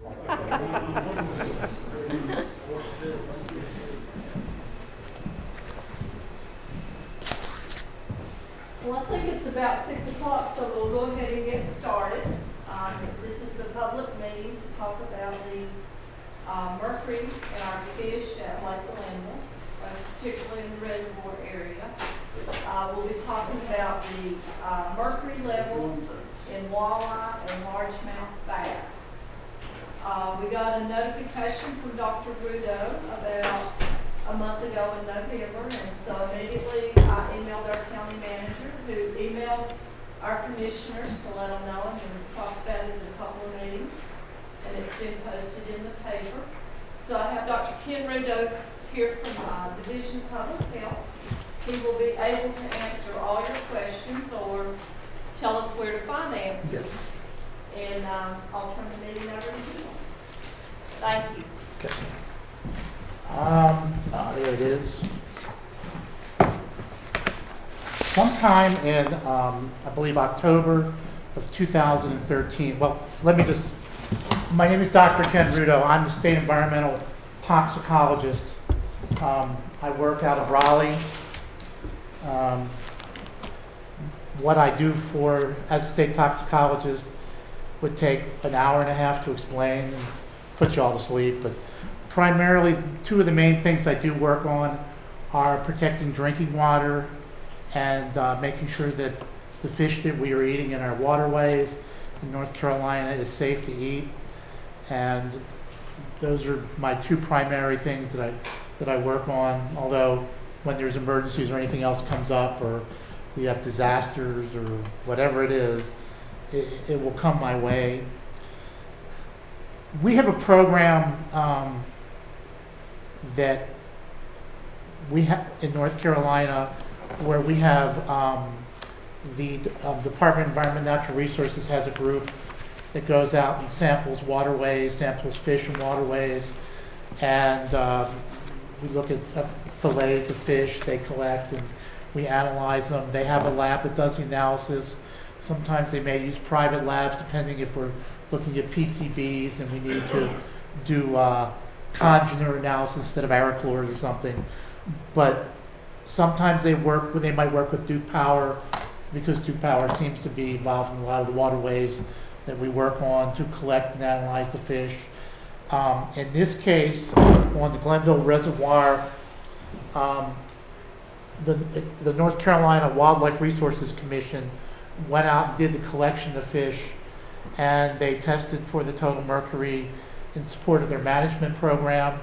Well, I think it's about 6 o'clock, so we'll go ahead and get started. This is the public meeting to talk about the mercury in our fish at Lake Glenville, particularly in the reservoir area. We'll be talking about the mercury levels in walleye and largemouth bass. We got a notification from Dr. Rudo about a month ago in November, and so immediately I emailed our county manager, who emailed our commissioners to let them know, and we talked about it in a couple of meetings, and it's been posted in the paper. So I have Dr. Ken Rudo here from Division of Public Health. He will be able to answer all your questions or tell us where to find answers. Yes. And I'll turn the meeting over to you. Thank you. Okay. There it is. Sometime in, I believe, October of 2013. Well, my name is Dr. Ken Rudo. I'm the state environmental toxicologist. I work out of Raleigh. What I do as a state toxicologist would take an hour and a half to explain and put you all to sleep, but primarily two of the main things I do work on are protecting drinking water and making sure that the fish that we are eating in our waterways in North Carolina is safe to eat. And those are my two primary things that I work on, although when there's emergencies or anything else comes up or we have disasters or whatever it is, it will come my way. We have a program that we have in North Carolina where we have the Department of Environment and Natural Resources has a group that goes out and samples waterways, samples fish in waterways, and we look at fillets of fish they collect and we analyze them. They have a lab that does the analysis. Sometimes they may use private labs depending if we're looking at PCBs and we need to do congener analysis instead of aerochlors or something. But sometimes they might work with Duke Power because Duke Power seems to be involved in a lot of the waterways that we work on to collect and analyze the fish. In this case, on the Glenville Reservoir, the North Carolina Wildlife Resources Commission went out and did the collection of fish, and they tested for the total mercury in support of their management program.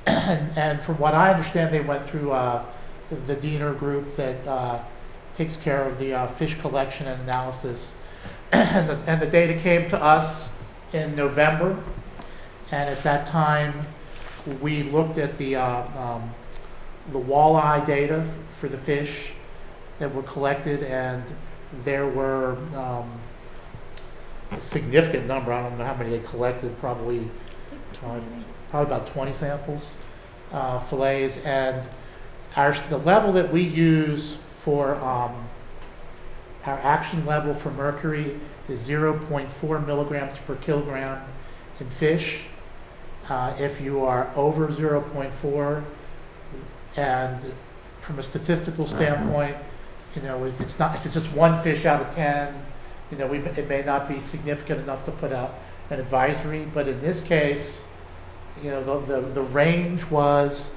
And from what I understand, they went through the Diener group that takes care of the fish collection and analysis. And the data came to us in November, and at that time we looked at the walleye data for the fish that were collected, and there were a significant number. I don't know how many they collected, probably about 20 samples, fillets, and the level that we use for our action level for mercury is 0.4 milligrams per kilogram in fish. If you are over 0.4, and from a statistical standpoint, if it's just one fish out of 10, it may not be significant enough to put out an advisory. But in this case, the range was,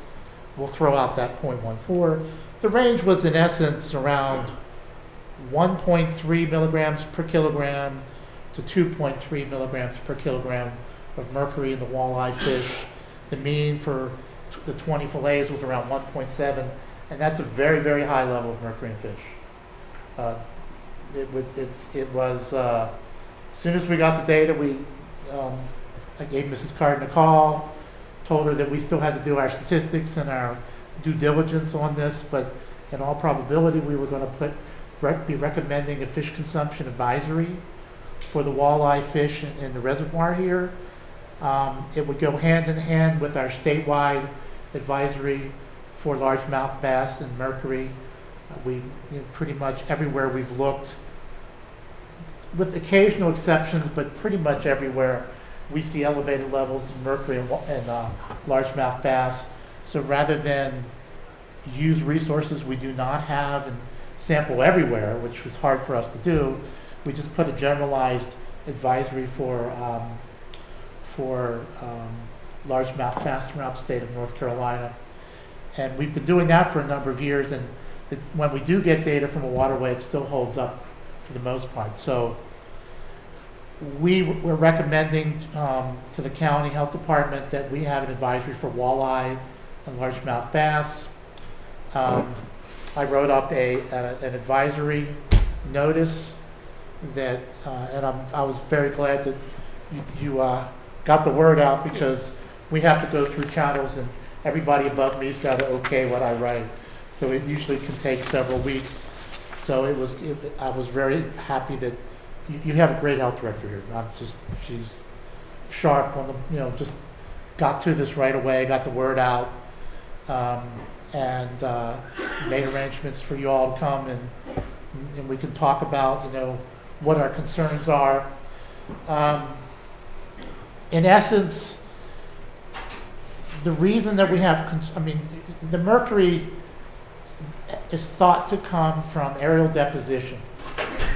we'll throw out that 0.14. The range was in essence around 1.3 milligrams per kilogram to 2.3 milligrams per kilogram of mercury in the walleye fish. The mean for the 20 fillets was around 1.7, and that's a very, very high level of mercury in fish. As soon as we got the data, I gave Mrs. Carden a call, told her that we still had to do our statistics and our due diligence on this, but in all probability we were going to be recommending a fish consumption advisory for the walleye fish in the reservoir here. It would go hand in hand with our statewide advisory for largemouth bass and mercury. Pretty much everywhere we've looked, with occasional exceptions, but pretty much everywhere we see elevated levels of mercury in largemouth bass. So rather than use resources we do not have and sample everywhere, which was hard for us to do, we just put a generalized advisory for largemouth bass throughout the state of North Carolina. And we've been doing that for a number of years, and when we do get data from a waterway, it still holds up for the most part. So we're recommending to the county health department that we have an advisory for walleye and largemouth bass. I wrote up an advisory notice that, and I was very glad that you got the word out, because we have to go through channels and everybody above me's got to okay what I write. So it usually can take several weeks. So I was very happy that you have a great health director here. She's sharp on just got to this right away, got the word out, and made arrangements for you all to come and we can talk about, what our concerns are. In essence, the reason that we have, the mercury is thought to come from aerial deposition.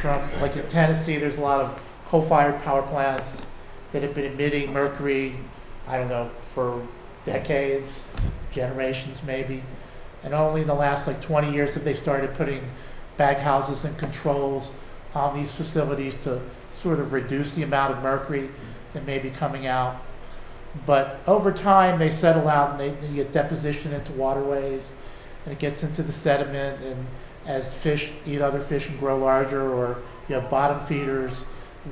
From, like in Tennessee, there's a lot of coal-fired power plants that have been emitting mercury, I don't know, for decades, generations maybe. And only in the last 20 years have they started putting bag houses and controls on these facilities to sort of reduce the amount of mercury that may be coming out. But over time, they settle out and they get deposition into waterways, and it gets into the sediment, and as fish eat other fish and grow larger, or you have bottom feeders,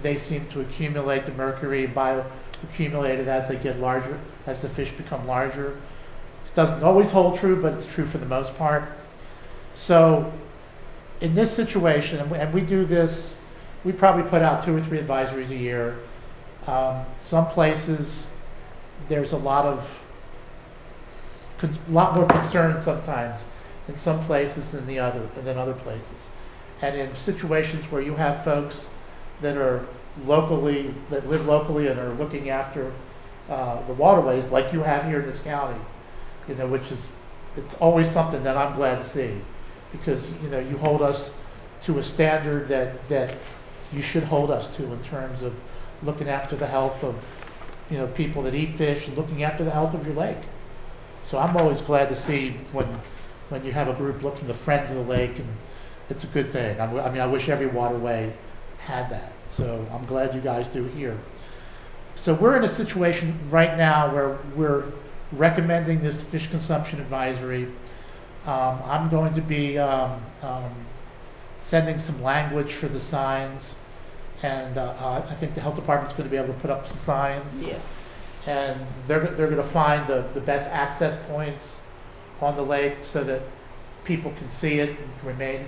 they seem to accumulate the mercury, bioaccumulate it as they get larger, as the fish become larger. It doesn't always hold true, but it's true for the most part. So in this situation, and we do this, we probably put out 2 or 3 advisories a year. Some places, there's a lot more concern sometimes in some places than other places. And in situations where you have folks that live locally and are looking after the waterways, like you have here in this county, it's always something that I'm glad to see, because you hold us to a standard that you should hold us to in terms of looking after the health of people that eat fish, and looking after the health of your lake. So I'm always glad to see when you have a group looking to Friends of the Lake, and it's a good thing. I wish every waterway had that. So I'm glad you guys do here. So we're in a situation right now where we're recommending this fish consumption advisory. I'm going to be sending some language for the signs, and I think the health department's going to be able to put up some signs. Yes. And they're going to find the best access points on the lake so that people can see it and remain,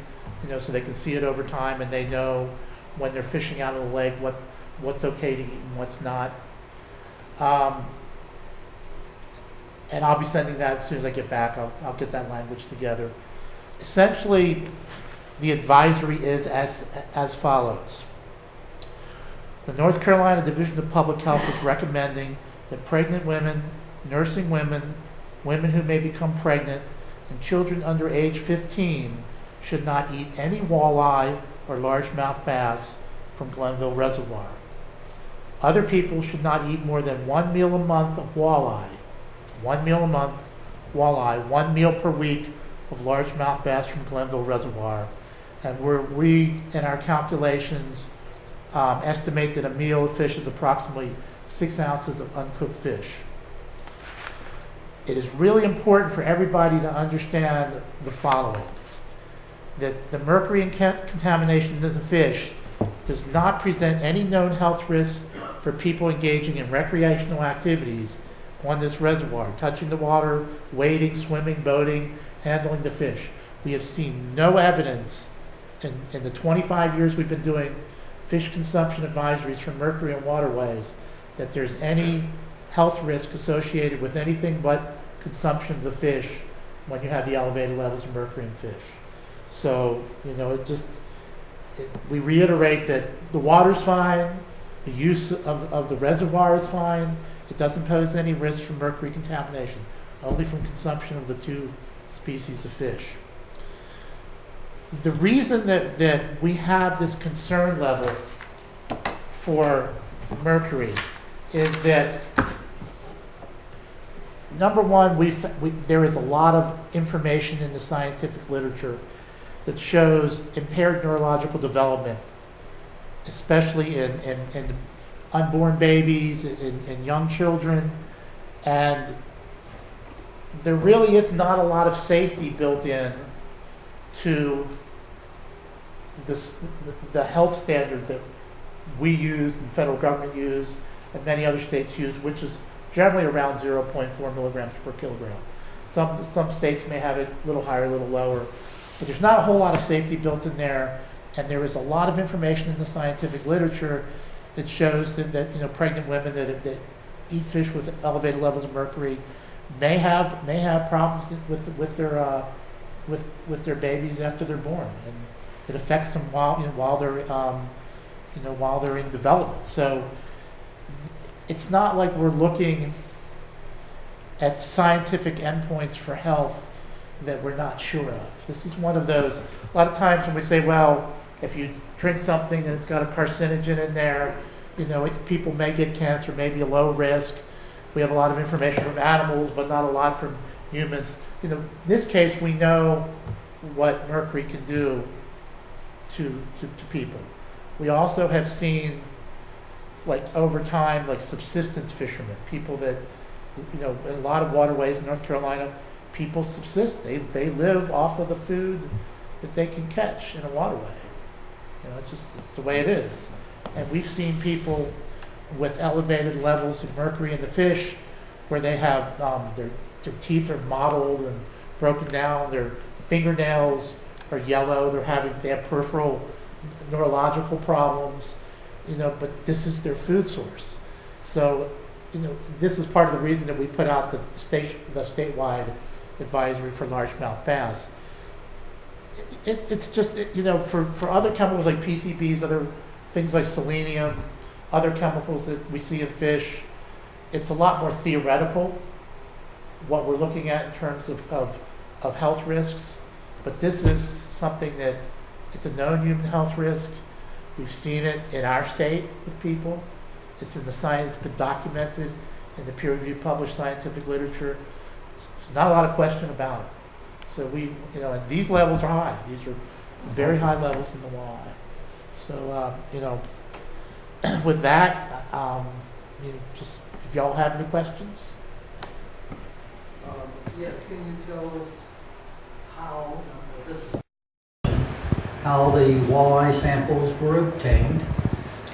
so they can see it over time, and they know when they're fishing out of the lake what's okay to eat and what's not. And I'll be sending that as soon as I get back. I'll get that language together. Essentially, the advisory is as follows. The North Carolina Division of Public Health is recommending that pregnant women, nursing women, women who may become pregnant, and children under age 15 should not eat any walleye or largemouth bass from Glenville Reservoir. Other people should not eat more than 1 meal a month of walleye, 1 meal a month walleye, 1 meal per week of largemouth bass from Glenville Reservoir. And we, in our calculations, estimate that a meal of fish is approximately 6 ounces of uncooked fish. It is really important for everybody to understand the following: that the mercury contamination of the fish does not present any known health risks for people engaging in recreational activities on this reservoir, touching the water, wading, swimming, boating, handling the fish. We have seen no evidence in the 25 years we've been doing fish consumption advisories for mercury in waterways that there's any health risk associated with anything but consumption of the fish when you have the elevated levels of mercury in fish. So, we reiterate that the water's fine, The use of the reservoir is fine. It doesn't pose any risk from mercury contamination, only from consumption of the two species of fish. The reason that we have this concern level for mercury is that, number one, there is a lot of information in the scientific literature that shows impaired neurological development, especially in unborn babies, in young children, and there really is not a lot of safety built in to the health standard that we use and the federal government use and many other states use, which is generally around 0.4 milligrams per kilogram. Some states may have it a little higher, a little lower, but there's not a whole lot of safety built in there, and there is a lot of information in the scientific literature that shows that pregnant women that eat fish with elevated levels of mercury may have problems with their babies after they're born, and it affects them while they're in development. So it's not like we're looking at scientific endpoints for health that we're not sure of. This is one of those. A lot of times when we say, well, if you drink something and it's got a carcinogen in there, people may get cancer, maybe a low risk. We have a lot of information from animals, but not a lot from humans. In this case, we know what mercury can do to people. We also have seen, over time, subsistence fishermen, people that, in a lot of waterways in North Carolina, people subsist. They live off of the food that they can catch in a waterway. It's the way it is. And we've seen people with elevated levels of mercury in the fish where they have their teeth are mottled and broken down, their fingernails are yellow, they have peripheral neurological problems, but this is their food source. So, this is part of the reason that we put out the statewide advisory for largemouth bass. It's just, for other chemicals like PCBs, other things like selenium, other chemicals that we see in fish, it's a lot more theoretical what we're looking at in terms of health risks. But this is something that it's a known human health risk. We've seen it in our state with people. It's in the science, been documented in the peer-reviewed published scientific literature. There's not a lot of question about it. So and these levels are high. These are very high levels in the walleye. So, with that, just if y'all have any questions. Yes, can you tell us how the walleye samples were obtained,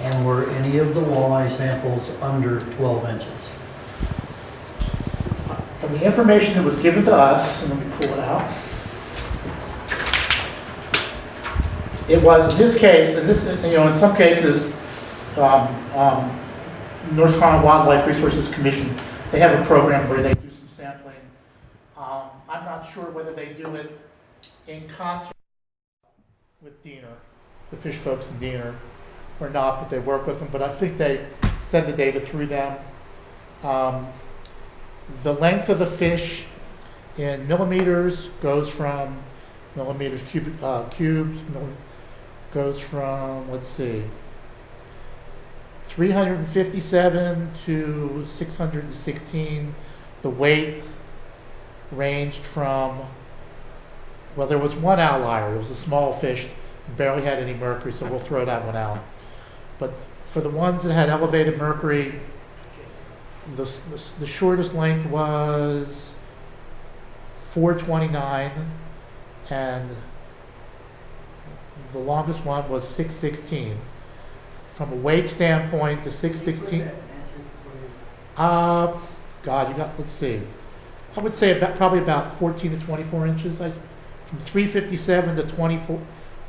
and were any of the walleye samples under 12 inches? From the information that was given to us, and let me pull it out. It was, in this case, and this, in some cases, North Carolina Wildlife Resources Commission, they have a program where they do some sampling. I'm not sure whether they do it in concert with Diener, the fish folks in Diener, or not, but they work with them. But I think they send the data through them. The length of the fish in millimeters goes from millimeters cubes, goes from, let's see, 357 to 616. The weight ranged from, well, there was one outlier. It was a small fish that barely had any mercury, so we'll throw that one out. But for the ones that had elevated mercury, the shortest length was 429, and the longest one was 616. From a weight standpoint, the 616. God, let's see. I would say probably about 14 to 24 inches. From 357 to 24,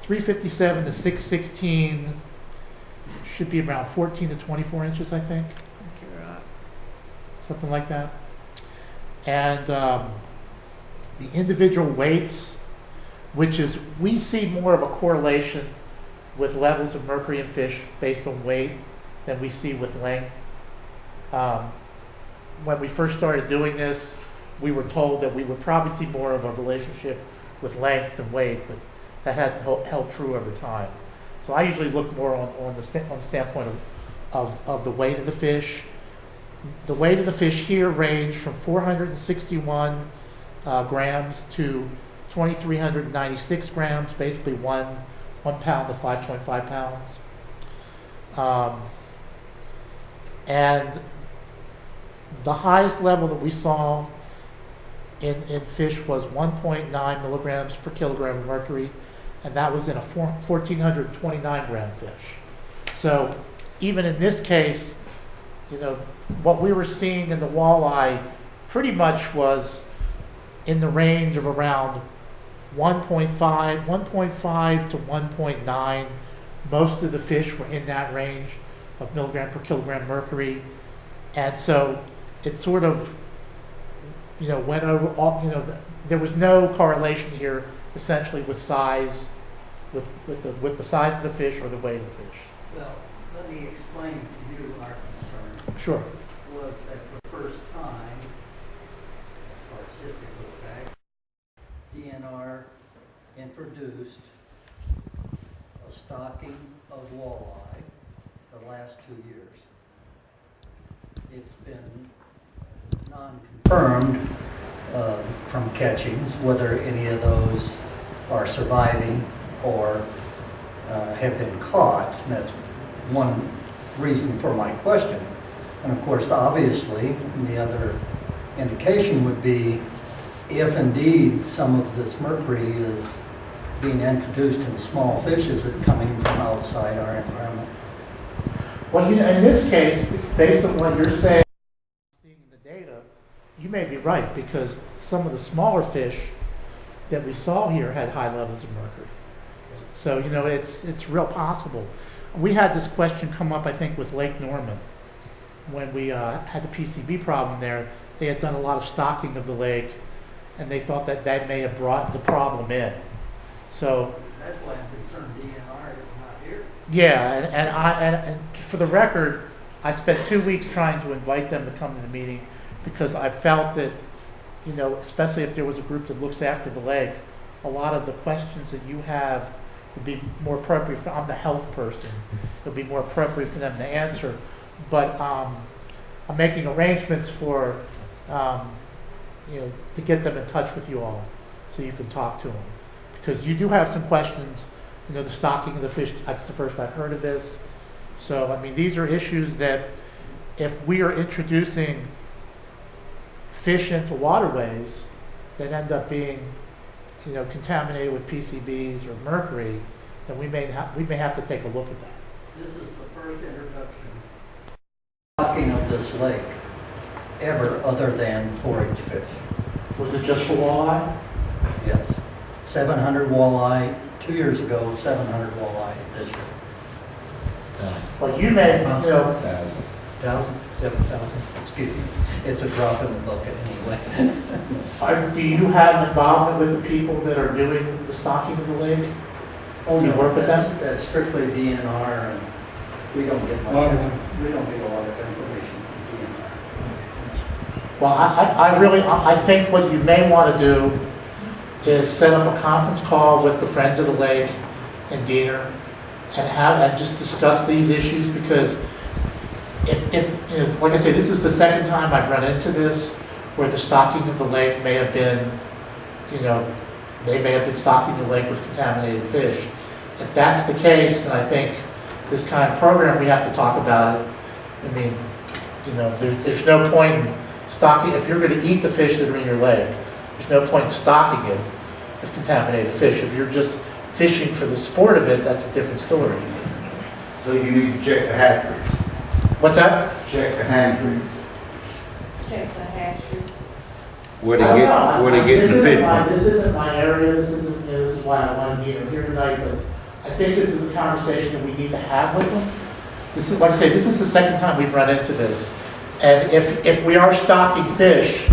357 to 616 should be around 14 to 24 inches, I think. Something like that. And the individual weights, which is, we see more of a correlation with levels of mercury in fish based on weight than we see with length. When we first started doing this, we were told that we would probably see more of a relationship with length than weight, but that hasn't held true over time. So I usually look more on the standpoint of the weight of the fish. The weight of the fish here ranged from 461 grams to 2,396 grams, basically 1 pound to 5.5 pounds. And the highest level that we saw in fish was 1.9 milligrams per kilogram of mercury, and that was in a 1,429 gram fish. So even in this case, you know, what we were seeing in the walleye pretty much was in the range of around 1.5 to 1.9. Most of the fish were in that range of milligram per kilogram mercury. And so it sort of, you know, went over all, you know, there was no correlation here essentially with size, with the size of the fish or the weight of the fish. Well, let me explain to you our concern. Sure. Was that the first time, as far as history goes back, DNR introduced a stocking of walleye the last 2 years. It's been non-confirmed from catchings whether any of those are surviving or have been caught. And that's one reason for my question. And of course, obviously, the other indication would be if indeed some of this mercury is being introduced in small fish, is it coming from outside our environment? Well, you know, in this case, based on what you're saying, seeing the data, you may be right, because some of the smaller fish that we saw here had high levels of mercury. So, you know, it's real possible. We had this question come up, I think, with Lake Norman. When we had the PCB problem there, they had done a lot of stocking of the lake, and they thought that that may have brought the problem in. So That's why I'm concerned DNR is not here. yeah, and for the record, I spent 2 weeks trying to invite them to come to the meeting because I felt that, you know, especially if there was a group that looks after the lake, a lot of the questions that you have would be more appropriate for, I'm the health person, it would be more appropriate for them to answer. But I'm making arrangements for, you know, to get them in touch with you all so you can talk to them. Because you do have some questions, you know, the stocking of the fish, that's the first I've heard of this. So, I mean, these are issues that if we are introducing fish into waterways that end up being, you know, contaminated with PCBs or mercury, then we may have to take a look at that. This is the first introduction stocking of this lake ever other than forage fish. Was it just for walleye? Yes. 700 walleye 2 years ago, 700 walleye this year. Well, you may, you know, 1,000, 7,000, excuse me. It's a drop in the bucket anyway. do you have involvement with the people that are doing the stocking of the lake? Oh, Do you work with them? That's strictly DNR, and we don't get much, we don't get a lot of information from DNR. Well, I think what you may want to do is set up a conference call with the Friends of the Lake and Diener and just discuss these issues, because if you know, like I say, this is the second time I've run into this where the stocking of the lake may have been, you know, they may have been stocking the lake with contaminated fish. If that's the case, then I think this kind of program, we have to talk about it. I mean, you know, there's no point in stocking, if you're going to eat the fish that are in your lake, there's no point in stocking it with contaminated fish. If you're just fishing for the sport of it, that's a different story. So you need to check the hatcheries. What's that? Check the hatcheries. Check the hatchery. Where I don't know. they get the fish from. This isn't my area, this isn't, you know, this is why I wanted to be here tonight, but I think this is a conversation that we need to have with them. This is, like I say, this is the second time we've run into this. And if we are stocking fish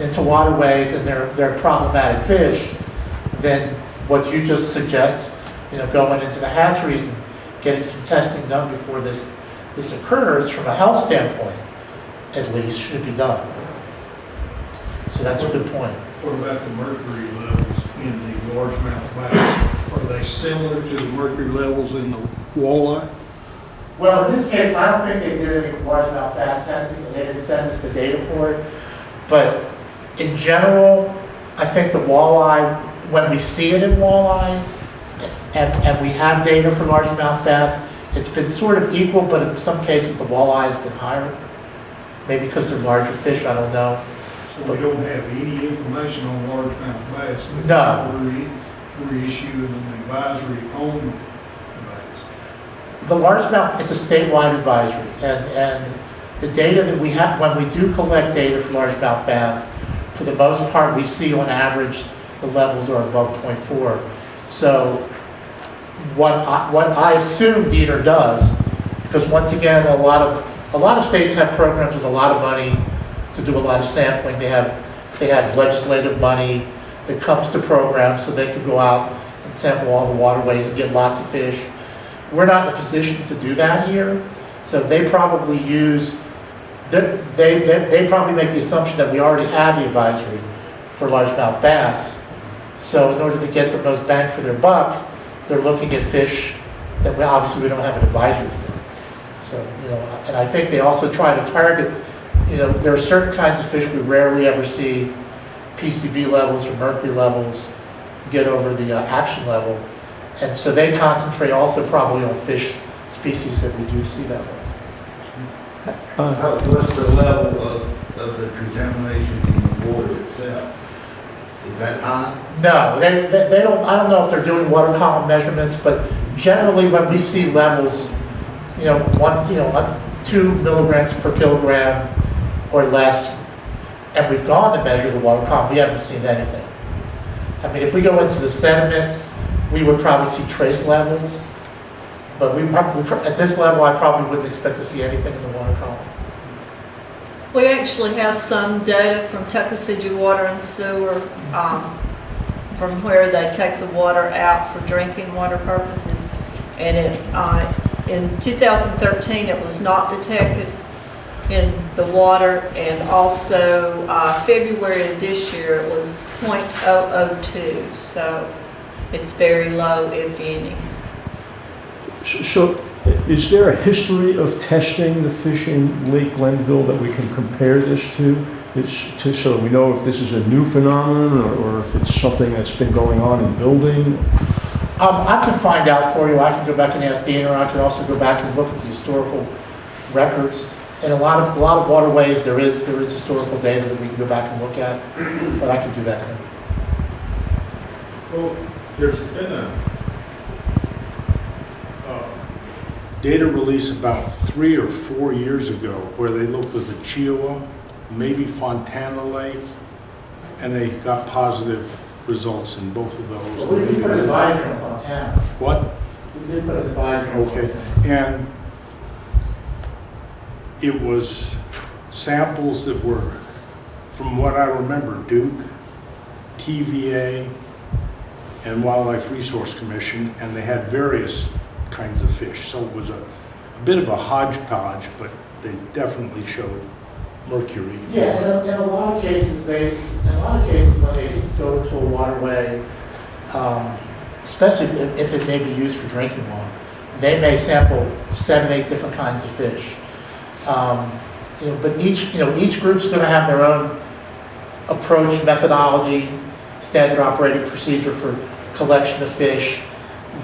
into waterways and they're problematic fish, then what you just suggest, you know, going into the hatcheries and getting some testing done before this this occurs, from a health standpoint, at least, should be done. So that's a good point. What about the mercury levels in the largemouth bass? Are they similar to the mercury levels in the walleye? Well, in this case, I don't think they did any largemouth bass testing, and they didn't send us the data for it. But in general, I think the walleye, when we see it in walleye, and we have data for largemouth bass, it's been sort of equal, but in some cases, the walleye has been higher. Maybe because they're larger fish, I don't know. So we don't have any information on largemouth bass? But No. We're issuing an advisory on bass. The largemouth, it's a statewide advisory, and the data that we have, when we do collect data for largemouth bass, for the most part, we see on average, the levels are above 0.4. So what I assume DETR does, because once again, a lot of states have programs with a lot of money to do a lot of sampling. They have legislative money that comes to programs so they can go out and sample all the waterways and get lots of fish. We're not in a position to do that here, so they probably they probably make the assumption that we already have the advisory for largemouth bass. So in order to get the most bang for their buck, they're looking at fish that obviously we don't have an advisory for. So, and I think they also try to target, there are certain kinds of fish we rarely ever see PCB levels or mercury levels get over the action level. And so they concentrate also probably on fish species that we do see that with. What's the level of the contamination in the water itself? Is that high? No, they don't, I don't know if they're doing water column measurements, but generally when we see levels, 2 milligrams per kilogram or less, and we've gone to measure the water column, we haven't seen anything. I mean, if we go into the sediment, we would probably see trace levels, but at this level, I probably wouldn't expect to see anything in the water column. We actually have some data from Tuckasegee Water and Sewer, from where they take the water out for drinking water purposes. And in 2013, it was not detected in the water, and also February of this year it was 0.002, so it's very low, if any. So is there a history of testing the fish in Lake Glenville that we can compare this to? So that we know if this is a new phenomenon or if it's something that's been going on in building? I can find out for you. I can go back and ask Dana, or I can also go back and look at the historical records. In a lot of waterways, there is historical data that we can go back and look at, but I can do that here. Well, there's been a data release about 3 or 4 years ago where they looked at the Chiowa, maybe Fontana Lake, and they got positive results in both of those. Well, we did put an advisory on Fontana. What? We did put an advisory on Okay, Fontana. and it was samples that were, from what I remember, Duke, TVA, and Wildlife Resource Commission, and they had various kinds of fish. So it was a bit of a hodgepodge, but they definitely showed mercury. Yeah, in a lot of cases, when they go to a waterway, especially if it may be used for drinking water, they may sample 7, 8 different kinds of fish. But each group's going to have their own approach, methodology, standard operating procedure for collection of fish.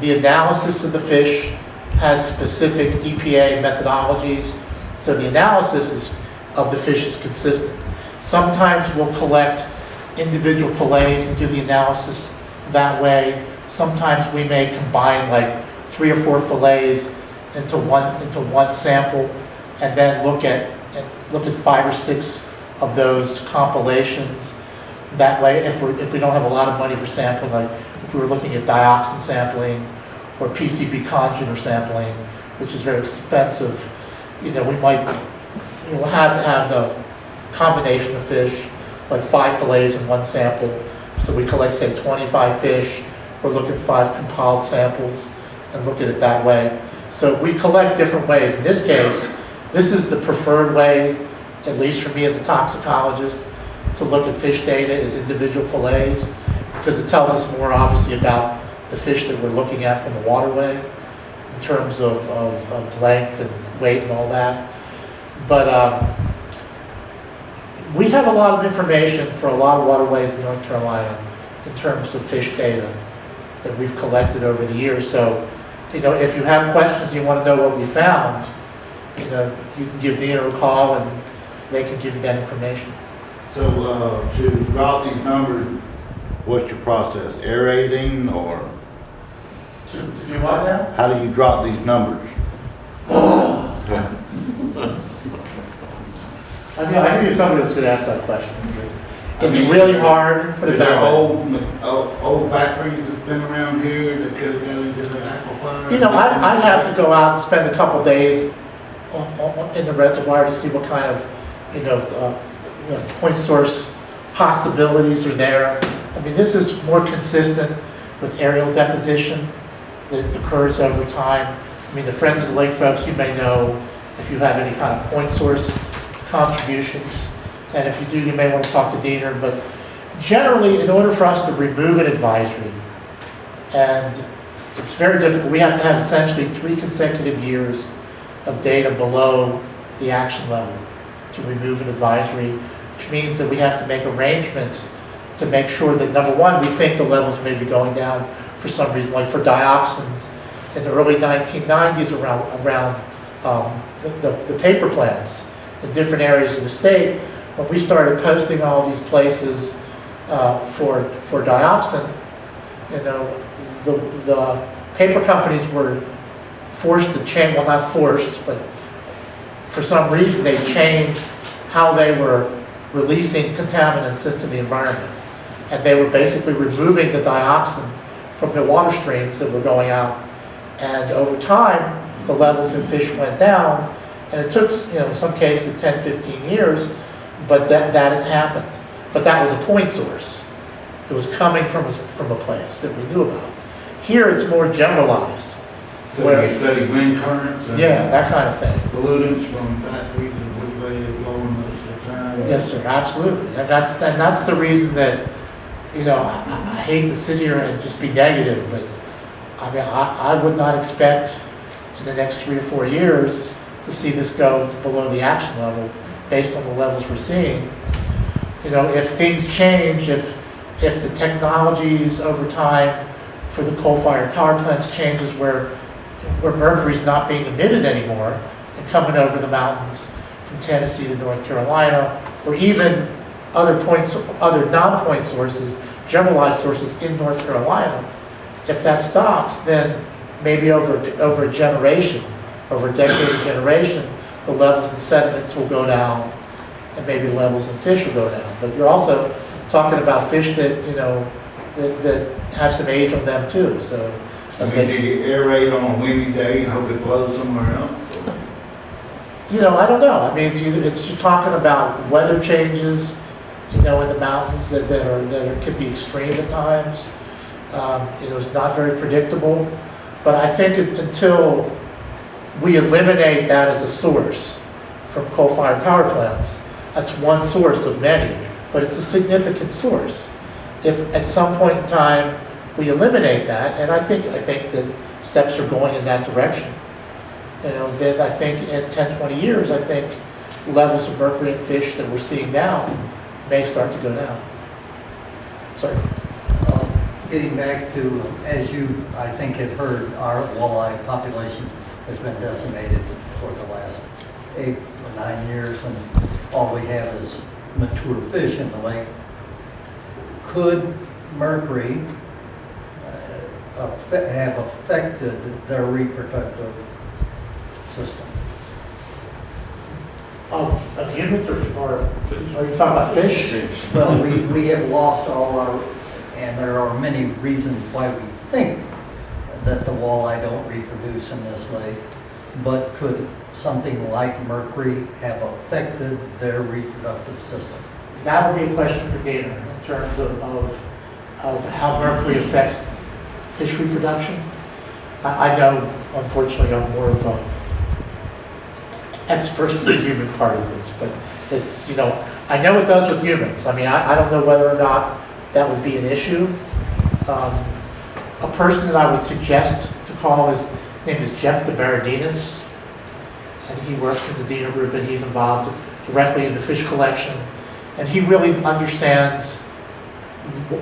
The analysis of the fish has specific EPA methodologies, so the analysis of the fish is consistent. Sometimes we'll collect individual fillets and do the analysis that way. Sometimes we may combine like 3 or 4 fillets into one sample, and then look at 5 or 6 of those compilations. That way, if we don't have a lot of money for sampling, like if we were looking at dioxin sampling or PCB conjugator sampling, which is very expensive, we might have the combination of fish, like 5 fillets in one sample. So we collect, say, 25 fish, or look at 5 compiled samples and look at it that way. So we collect different ways. In this case, this is the preferred way, at least for me as a toxicologist, to look at fish data is individual fillets, because it tells us more obviously about the fish that we're looking at from the waterway in terms of length and weight and all that. But we have a lot of information for a lot of waterways in North Carolina in terms of fish data that we've collected over the years. So, you know, if you have questions, you want to know what we found, you know, you can give Dina a call and they can give you that information. So, to drop these numbers, what's your process? Aerating, or To do what now? how do you drop these numbers? I knew somebody was going to ask that question. It's really hard, put it Is there that way. old factories that's been around here that could have got into the aquifer? You know, I'd have to go out and spend a couple days in the reservoir to see what kind of, you know, point source possibilities are there. I mean, this is more consistent with aerial deposition that occurs over time. I mean, the Friends of the Lake folks, you may know if you have any kind of point source contributions. And if you do, you may want to talk to Diener. But generally, in order for us to remove an advisory, and it's very difficult, we have to have essentially 3 consecutive years of data below the action level to remove an advisory, which means that we have to make arrangements to make sure that, number one, we think the levels may be going down for some reason, like for dioxins in the early 1990s around the paper plants in different areas of the state. When we started posting all these places for dioxin, you know, the paper companies were forced to change, well, not forced, but for some reason they changed how they were releasing contaminants into the environment. And they were basically removing the dioxin from the water streams that were going out. And over time, the levels in fish went down, and it took, you know, in some cases 10, 15 years, but that has happened. But that was a point source. It was coming from a place that we knew about. Here it's more generalized. So you study wind currents and Yeah, that kind of thing. pollutants from factories and which way they're blowing most of the time? Yes, sir, absolutely. And that's the reason that, you know, I hate to sit here and just be negative, but I mean, I would not expect in the next 3 or 4 years to see this go below the action level based on the levels we're seeing. You know, if things change, if the technologies over time for the coal-fired power plants changes where mercury's not being emitted anymore and coming over the mountains from Tennessee to North Carolina, or even other non-point sources, generalized sources in North Carolina, if that stops, then maybe over a generation, over a decade of generation, the levels in sediments will go down, and maybe the levels in fish will go down. But you're also talking about fish that, you know, that have some age on them too. So, Do you aerate on a windy day and hope it blows somewhere else? you know, I don't know. I mean, you're talking about weather changes, you know, in the mountains that could be extreme at times. You know, it's not very predictable. But I think until we eliminate that as a source from coal-fired power plants, that's one source of many, but it's a significant source. If at some point in time we eliminate that, and I think that steps are going in that direction. You know, that I think in 10, 20 years, I think levels of mercury in fish that we're seeing now may start to go down. Sorry. Getting back to, as you, I think, have heard, our walleye population has been decimated for the last 8 or 9 years, and all we have is mature fish in the lake. Could mercury have affected their reproductive system? Of humans or are you talking about fish? Well, we have lost all our, and there are many reasons why we think that the walleye don't reproduce in this lake, but could something like mercury have affected their reproductive system? That would be a question for Dana in terms of how mercury affects fish reproduction. I know, unfortunately, I'm more of a expert in the human part of this, but it's, I know it does with humans. I mean, I don't know whether or not that would be an issue. A person that I would suggest to call his name is Jeff DeBaradinas, and he works in the DINA group, and he's involved directly in the fish collection, and he really understands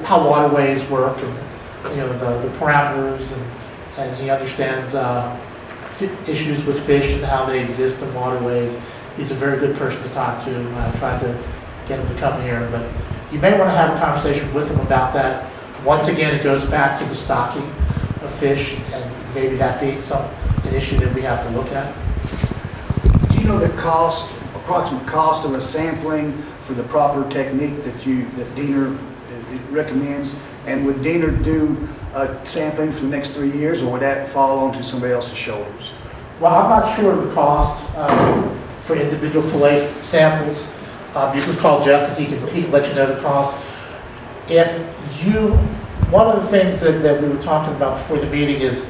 how waterways work and the parameters, and he understands issues with fish and how they exist in waterways. He's a very good person to talk to. I tried to get him to come here, but you may want to have a conversation with him about that. Once again, it goes back to the stocking of fish, and maybe that being an issue that we have to look at. Do you know the approximate cost of a sampling for the proper technique that DINA recommends? And would DINA do a sampling for the next 3 years, or would that fall onto somebody else's shoulders? Well, I'm not sure of the cost for individual fillet samples. You can call Jeff, and he can let you know the cost. One of the things that we were talking about before the meeting is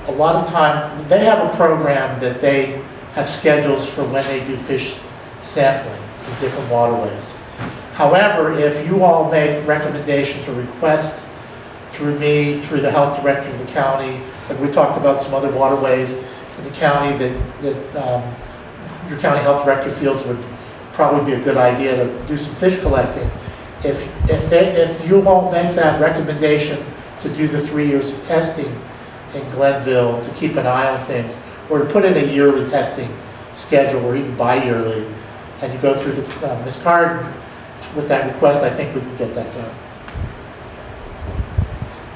a lot of times they have a program that they have schedules for when they do fish sampling in different waterways. However, if you all make recommendations or requests through me, through the health director of the county, and we talked about some other waterways in the county that your county health director feels would probably be a good idea to do some fish collecting. If you all make that recommendation to do the 3 years of testing in Glenville, to keep an eye on things, or to put in a yearly testing schedule, or even bi-yearly, and you go through Ms. Carden with that request, I think we can get that done.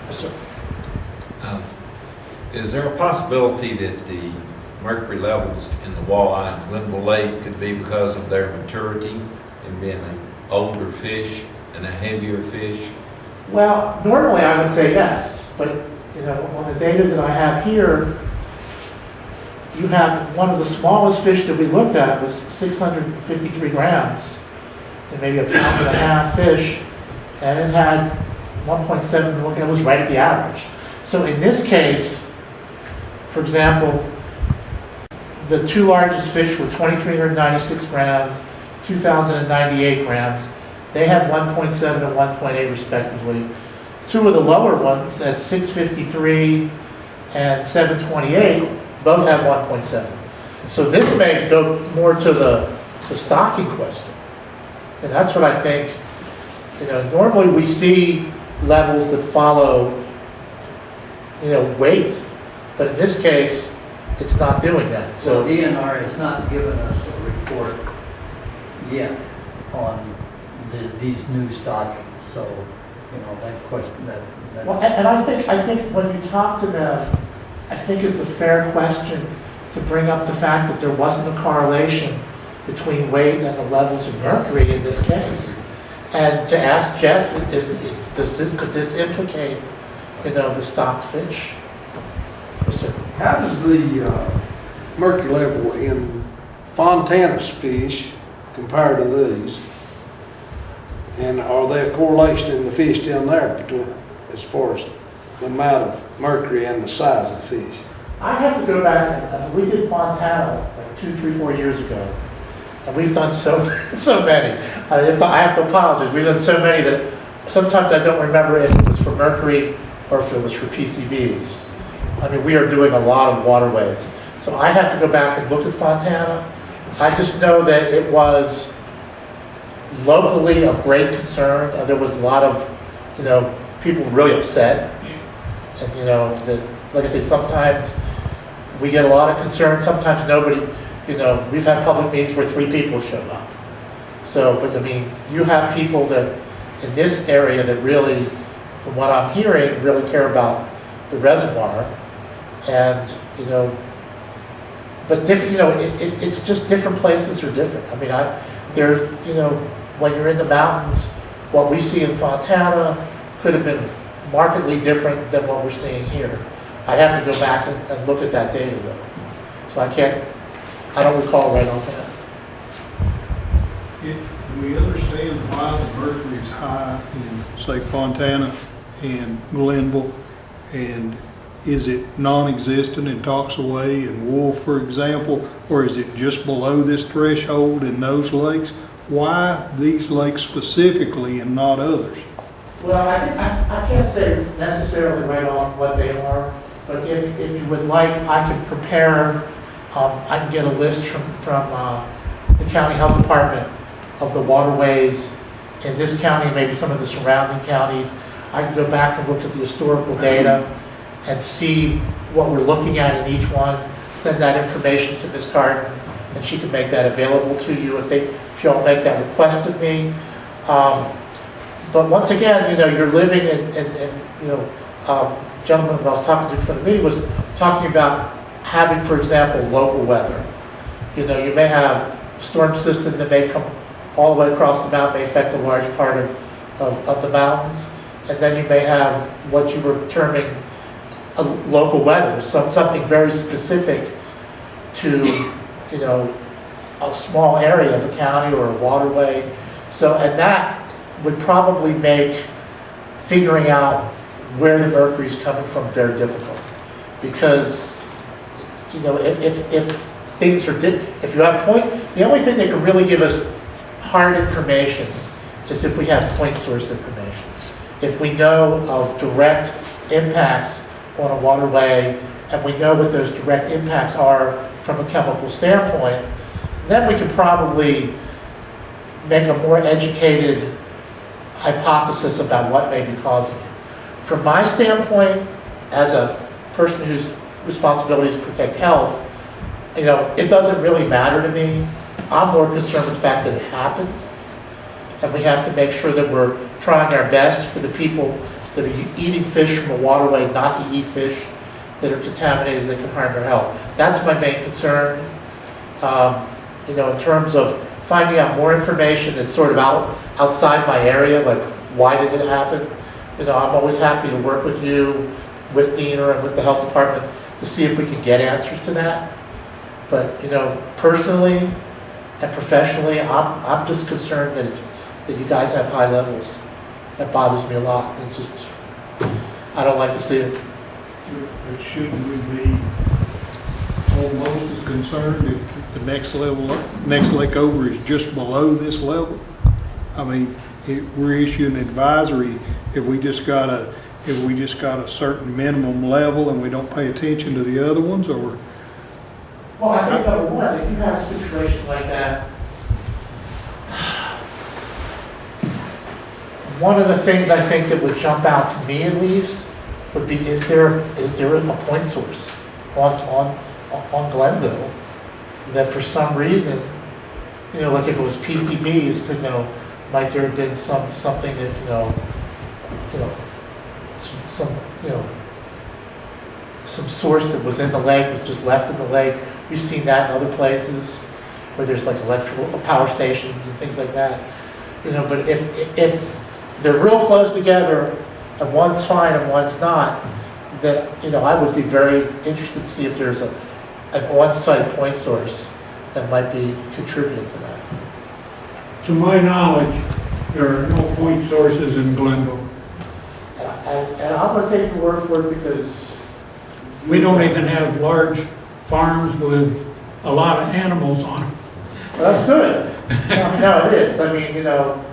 Yes, sir. Is there a possibility that the mercury levels in the walleye in Glenville Lake could be because of their maturity and being an older fish and a heavier fish? Well, normally I would say yes, but on the data that I have here, you have one of the smallest fish that we looked at was 653 grams, and maybe a pound and a half fish, and it had 1.7 million. It was right at the average. So in this case, for example, the two largest fish were 2,396 grams, 2,098 grams. They had 1.7 and 1.8 respectively. Two of the lower ones at 653 and 728 both had 1.7. So this may go more to the stocking question. And that's what I think, normally we see levels that follow, weight. But in this case, it's not doing that. So DNR has not given us a report yet on these new stockings. So, that question, that. Well, and I think when you talk to them, I think it's a fair question to bring up the fact that there wasn't a correlation between weight and the levels of mercury in this case. And to ask Jeff, could this implicate, the stocked fish? Yes, sir. How does the mercury level in Fontana's fish compare to these? And are there a correlation in the fish down there between, as far as the amount of mercury and the size of the fish? I have to go back, and we did Fontana like 2, 3, 4 years ago. And we've done so many. I have to apologize. We've done so many that sometimes I don't remember if it was for mercury or if it was for PCBs. I mean, we are doing a lot of waterways. So I have to go back and look at Fontana. I just know that it was locally of great concern. There was a lot of, people really upset. And, that, like I say, sometimes we get a lot of concern. Sometimes nobody, we've had public meetings where 3 people showed up. So, but I mean, you have people that in this area that really, from what I'm hearing, really care about the reservoir. And, but different, it's just different places are different. I mean, when you're in the mountains, what we see in Fontana could have been markedly different than what we're seeing here. I'd have to go back and look at that data though. So I don't recall right offhand. Do we understand why the mercury is high in, say, Fontana and Glenville? And is it non-existent in Toxaway and Wolf, for example, or is it just below this threshold in those lakes? Why these lakes specifically and not others? Well, I can't say necessarily right off what they are, but if you would like, I can prepare, I can get a list from the county health department of the waterways in this county, maybe some of the surrounding counties. I can go back and look at the historical data and see what we're looking at in each one, send that information to Ms. Carton, and she can make that available to you if y'all make that request of me. But once again, you know, you're living you know, gentleman who I was talking to for the meeting was talking about having, for example, local weather. You know, you may have a storm system that may come all the way across the mountain, may affect a large part of the mountains, and then you may have what you were terming a local weather, something very specific to, you know, a small area of a county or a waterway. So, and that would probably make figuring out where the mercury is coming from very difficult, because, you know, if things are, if you have the only thing that can really give us hard information is if we have point source information. If we know of direct impacts on a waterway, and we know what those direct impacts are from a chemical standpoint, then we can probably make a more educated hypothesis about what may be causing it. From my standpoint, as a person whose responsibility is to protect health, you know, it doesn't really matter to me. I'm more concerned with the fact that it happened, and we have to make sure that we're trying our best for the people that are eating fish from a waterway not to eat fish that are contaminated that can harm their health. That's my main concern. You know, in terms of finding out more information that's sort of outside my area, like why did it happen? You know, I'm always happy to work with you, with Diener, and with the health department to see if we can get answers to that. But, you know, personally and professionally, I'm just concerned that you guys have high levels. That bothers me a lot. It's just, I don't like to see it. But shouldn't we be almost as concerned if the next lake over is just below this level? I mean, we're issuing advisory if we just got a certain minimum level and we don't pay attention to the other ones, or? Well, I think number one, if you have a situation like that, one of the things I think that would jump out to me at least would be, is there a point source on Glenville that for some reason, you know, like if it was PCBs, you know, might there have been something that, some source that was in the lake was just left in the lake. We've seen that in other places where there's like electrical power stations and things like that. You know, but if they're real close together and one's fine and one's not, then, you know, I would be very interested to see if there's an on-site point source that might be contributing to that. To my knowledge, there are no point sources in Glenville. And I'm going to take your word for it because We don't even have large farms with a lot of animals on them. well, that's good. No, it is. I mean, you know.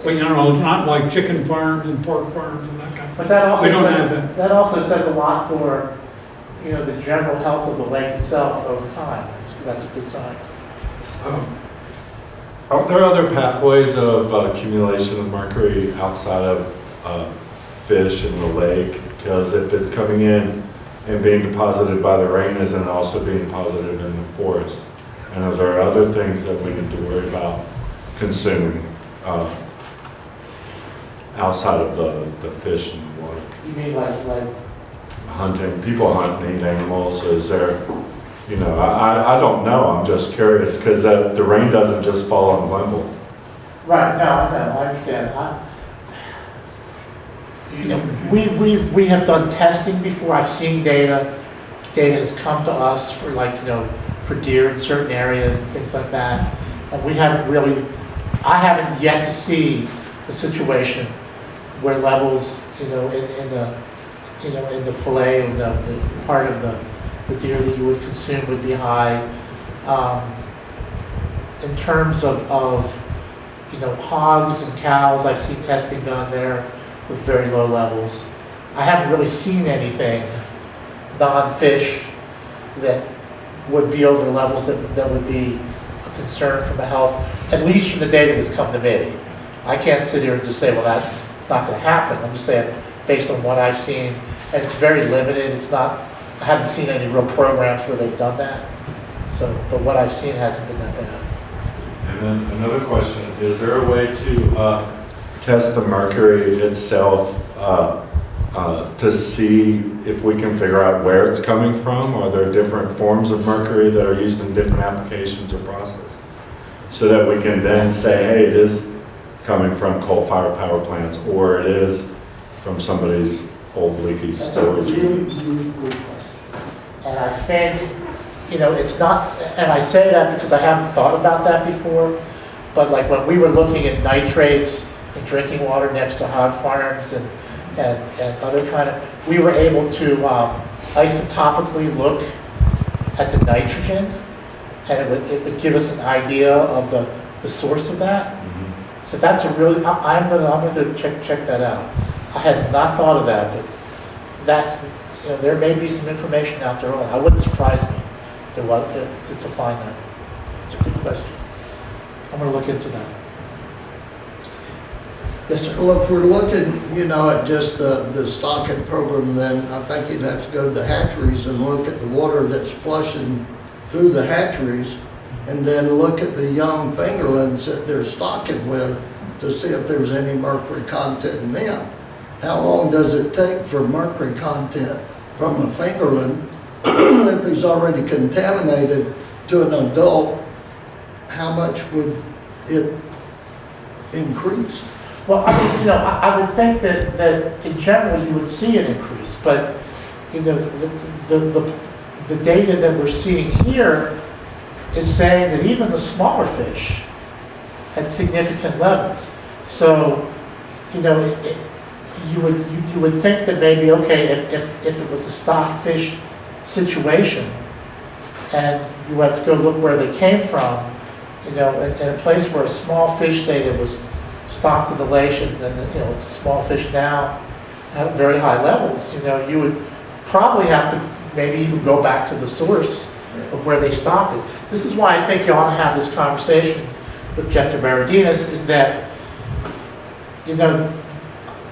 Well, you know, it's not like chicken farms and pork farms and that kind of But thing. that also We don't have says, that. that also says a lot for, you know, the general health of the lake itself over time. That's a good sign. Are there other pathways of accumulation of mercury outside of fish in the lake? Because if it's coming in and being deposited by the rain, isn't it also being deposited in the forest? And are there other things that we need to worry about consuming outside of the fish in the water? You mean like Hunting, people hunt and eat animals, is there, you know, I don't know, I'm just curious, because the rain doesn't just fall on Glenville. right? No, I understand. You know, we have done testing before. I've seen data. Data has come to us for, like, you know, for deer in certain areas and things like that. And we haven't really, I haven't yet to see a situation where levels, you know, you know, in the fillet, or the part of the deer that you would consume would be high. In terms of, you know, hogs and cows, I've seen testing done there with very low levels. I haven't really seen anything non-fish that would be over levels that would be a concern from a health, at least from the data that's come to me. I can't sit here and just say, well, that's not going to happen. I'm just saying, based on what I've seen, and it's very limited. It's not, I haven't seen any real programs where they've done that. So, but what I've seen hasn't been that bad. And then another question, is there a way to test the mercury itself to see if we can figure out where it's coming from? Are there different forms of mercury that are used in different applications or processes? So that we can then say, hey, it is coming from coal-fired power plants, or it is from somebody's old leaky storage units. And I think, you know, it's not, and I say that because I haven't thought about that before, but like when we were looking at nitrates in drinking water next to hog farms and other kind of, we were able to isotopically look at the nitrogen, and it would give us an idea of the source of that. Mm-hmm. So that's a really, I'm gonna check that out. I had not thought of that, but that, you know, there may be some information out there. I wouldn't surprise me if there was to find that. It's a good question. I'm going to look into that. Yes, sir. Well, if we're looking, you know, at just the stocking program, then I think you'd have to go to the hatcheries and look at the water that's flushing through the hatcheries, and then look at the young fingerlings that they're stocking with to see if there's any mercury content in them. How long does it take for mercury content from a fingerling, if he's already contaminated, to an adult? How much would it increase? Well, I mean, you know, I would think that in general you would see an increase, but you know, the data that we're seeing here is saying that even the smaller fish had significant levels. So, you know, you would think that maybe, okay, if it was a stock fish situation and you had to go look where they came from, you know, in a place where a small fish, say, that was stocked to the lake, and then, you know, it's a small fish now at very high levels, you know, you would probably have to maybe even go back to the source of where they stocked it. This is why I think you ought to have this conversation with Jeff DeMaradinis, is that, you know,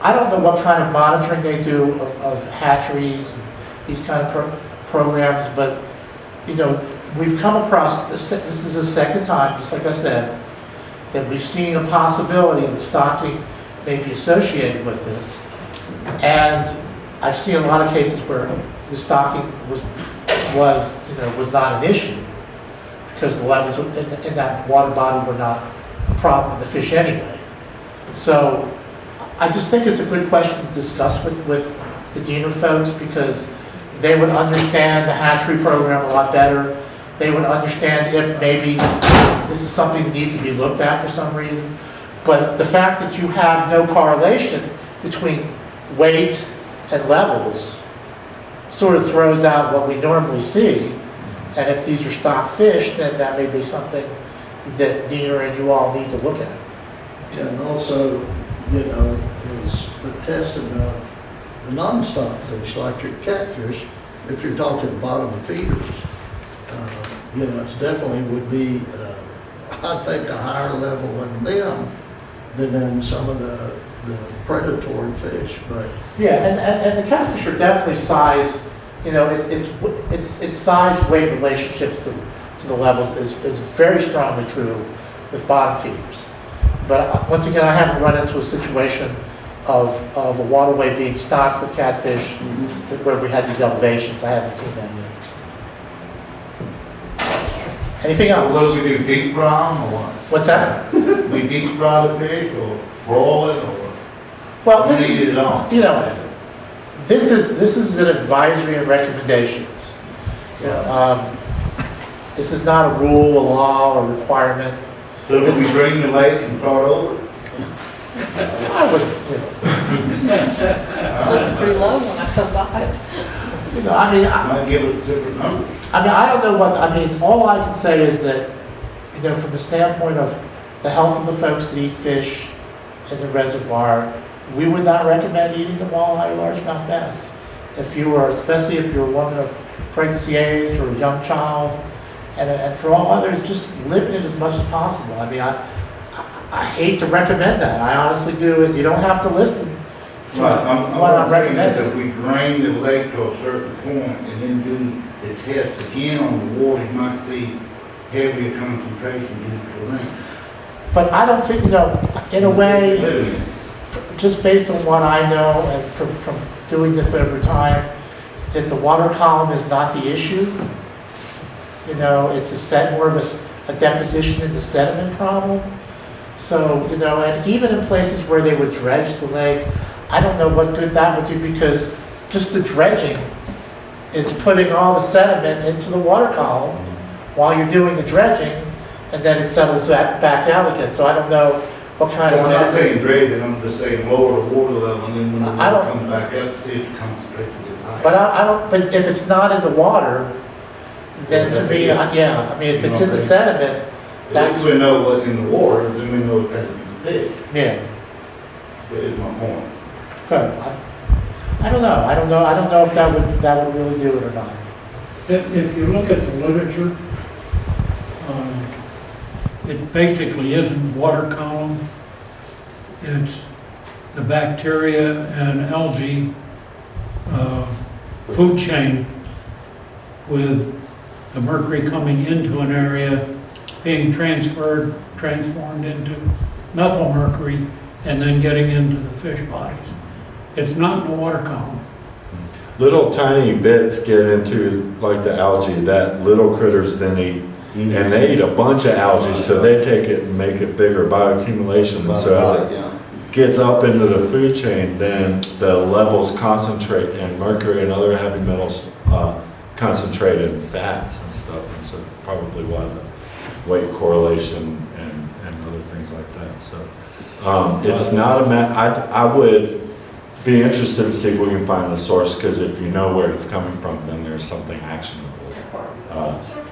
I don't know what kind of monitoring they do of hatcheries, and these kind of programs, but, you know, we've come across, this is the second time, just like I said, that we've seen a possibility that stocking may be associated with this. And I've seen a lot of cases where the stocking was not an issue because the levels in that water body were not a problem in the fish anyway. So I just think it's a good question to discuss with the Diener folks, because they would understand the hatchery program a lot better. They would understand if maybe this is something that needs to be looked at for some reason. But the fact that you have no correlation between weight and levels sort of throws out what we normally see. And if these are stock fish, then that may be something that Diener and you all need to look at. Yeah, and also, you know, is the testing of the non-stock fish, like your catfish, if you're talking bottom feeders, you know, it's definitely would be, I think, a higher level in them than in some of the predatory fish. But yeah, and the catfish are definitely size. You know, it's size weight relationships to the levels is very strongly true with bottom feeders. But once again, I haven't run into a situation of a waterway being stocked with catfish where we had these elevations. I haven't seen that yet. Anything else? What do we do, deep fry them or what? What's that? We deep fry the fish or broil it or? Well, this leave is, it on? you know, this is an advisory and recommendations. This is not a rule, a law, or requirement. So do we bring the lake and start over? I wouldn't, you know. Looks pretty low when I come by it. You know, I mean, Might give us different numbers. I don't know what, I mean, all I can say is that, you know, from the standpoint of the health of the folks that eat fish in the reservoir, we would not recommend eating the walleye or largemouth bass. If you were, especially if you're a woman of pregnancy age or a young child, and for all others, just limit it as much as possible. I mean, I hate to recommend that, I honestly do, and you don't have to listen to Right, what I'm I'm saying that recommending. if we drain the lake to a certain point and then do the test again on the water, you might see heavier concentration due to the rain. But I don't think, you know, in a way, Literally. just based on what I know and from doing this over time, that the water column is not the issue. You know, it's more of a deposition in the sediment problem. So, you know, and even in places where they would dredge the lake, I don't know what good that would do, because just the dredging is putting all the sediment into the water column while you're doing the dredging, and then it settles back out again. So I don't know what kind of I'm not saying benefit. dredging, I'm just saying lower the water level, and then when the I water don't- comes back up, see if the concentration gets higher. But I don't, but if it's not in the water, then to me, yeah, I mean, if it's in the sediment, that's, If we know what's in the water, then we know it's got to be fish. yeah, That is my point. good. I don't know, I don't know if that would really do it or not. If you look at the literature, it basically isn't water column. It's the bacteria and algae food chain, with the mercury coming into an area, being transformed into methyl mercury, and then getting into the fish bodies. It's not in the water column. Little tiny bits get into like the algae that little critters then eat. And they eat a bunch of algae, so they take it and make it bigger, bioaccumulation. And so as it gets up into the food chain, then the levels concentrate, and mercury and other heavy metals concentrate in fats and stuff. And so probably why the weight correlation and other things like that. So it's not I would be interested to see if we can find the source, because if you know where it's coming from, then there's something actionable.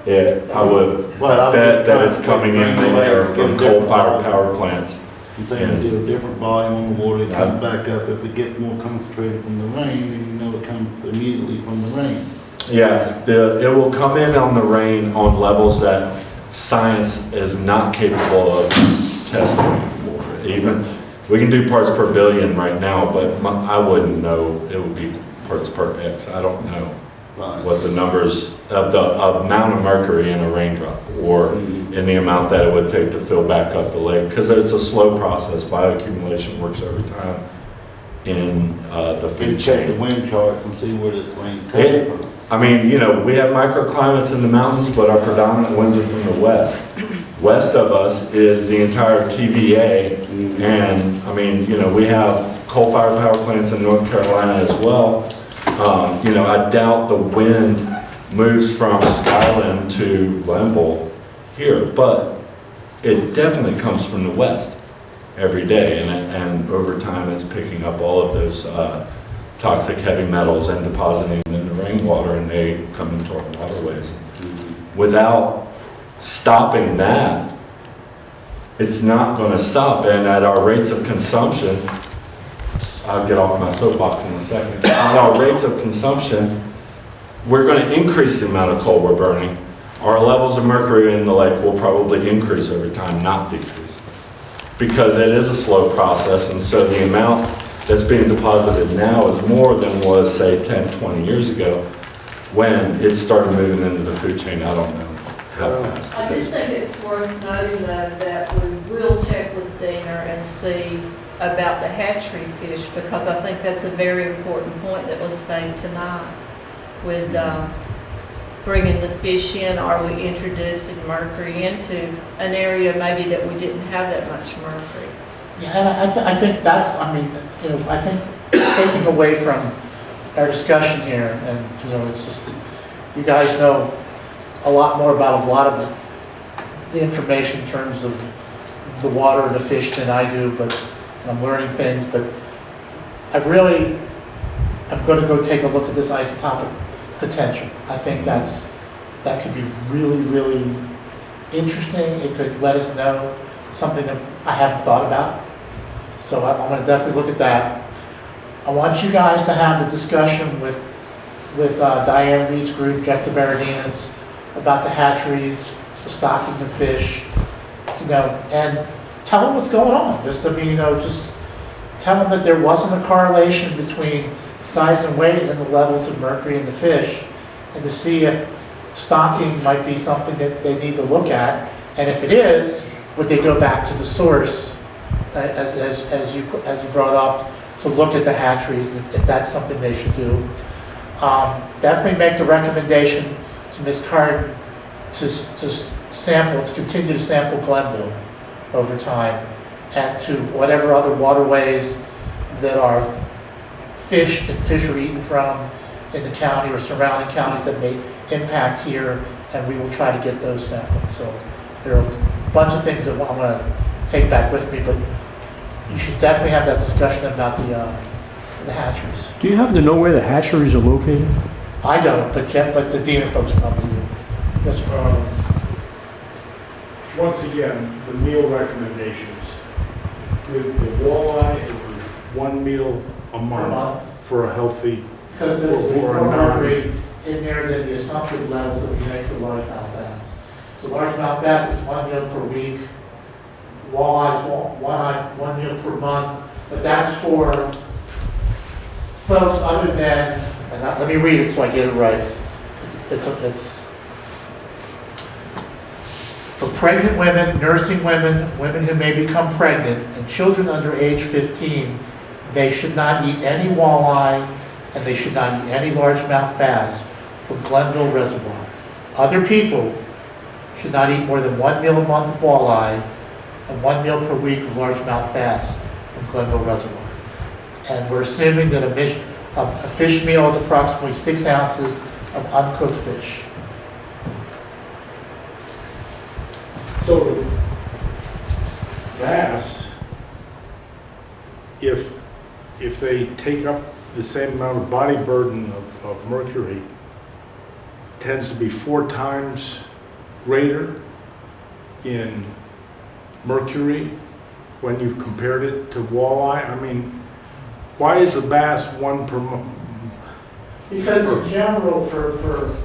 I would bet that it's coming in there from coal-fired power plants. I'm saying we do a different volume on the water, it comes back up. If it gets more concentrated from the rain, then you know it comes immediately from the rain. Yes, it will come in on the rain on levels that science is not capable of testing for. Even, we can do parts per billion right now, but I wouldn't know. It would be parts per X. I don't know what the numbers of the amount of mercury in a raindrop, or in the amount that it would take to fill back up the lake, because it's a slow process. Bioaccumulation works every time in the food Check the chain. wind charts and see where this rain comes from. I mean, you know, we have microclimates in the mountains, but our predominant winds are from the west. West of us is the entire TVA, and I mean, you know, we have coal-fired power plants in North Carolina as well. You know, I doubt the wind moves from Skyland to Glenville here, but it definitely comes from the west every day, and over time it's picking up all of those toxic heavy metals and depositing them in the rainwater, and they come into our waterways. Without stopping that, it's not going to stop, and at our rates of consumption, I'll get off my soapbox in a second. At our rates of consumption, we're going to increase the amount of coal we're burning. Our levels of mercury in the lake will probably increase over time, not decrease. Because it is a slow process, and so the amount that's being deposited now is more than was, say, 10, 20 years ago, when it started moving into the food chain. I don't know how fast I it just is. think it's worth noting though that we will check with Diener and see about the hatchery fish, because I think that's a very important point that was made tonight with bringing the fish in. Are we introducing mercury into an area maybe that we didn't have that much mercury? Yeah, and I think that's, I mean, you know, I think taking away from our discussion here, and, you know, it's just, you guys know a lot more about a lot of the information in terms of the water and the fish than I do, but I'm learning things. But I'm going to go take a look at this isotopic potential. I think that could be really, really interesting. It could let us know something that I haven't thought about. So I'm going to definitely look at that. I want you guys to have the discussion with Diane Reed's group, Jeff DeBaradinas, about the hatcheries, the stocking of fish, and tell them what's going on. Just tell them that there wasn't a correlation between size and weight and the levels of mercury in the fish, and to see if stocking might be something that they need to look at, and if it is, would they go back to the source, as you brought up, to look at the hatcheries, if that's something they should do. Definitely make the recommendation to Ms. Carden to continue to sample Glenville over time, and to whatever other waterways that are fished and fish are eaten from in the county or surrounding counties that may impact here, and we will try to get those samples. So there are a bunch of things that I'm going to take back with me, but you should definitely have that discussion about the hatcheries. Do you happen to know where the hatcheries are located? I don't, but the DENR folks probably do. Yes, sir. Once again, the meal recommendations. With the walleye, it was 1 meal a month for a healthy, Because there's for a more non. mercury in there than the assumptive levels that we make for largemouth bass. So largemouth bass is 1 meal per week. Walleyes, one meal per month. But that's for folks other than, and let me read it so I get it right. It's for pregnant women, nursing women, women who may become pregnant, and children under age 15, they should not eat any walleye, and they should not eat any largemouth bass from Glenville Reservoir. Other people should not eat more than 1 meal a month of walleye and 1 meal per week of largemouth bass from Glenville Reservoir. And we're assuming that a fish meal is approximately 6 ounces of uncooked fish. So bass, if they take up the same amount of body burden of mercury, tends to be 4 times greater in mercury when you've compared it to walleye. I mean, why is the bass 1 per month? Because in general, for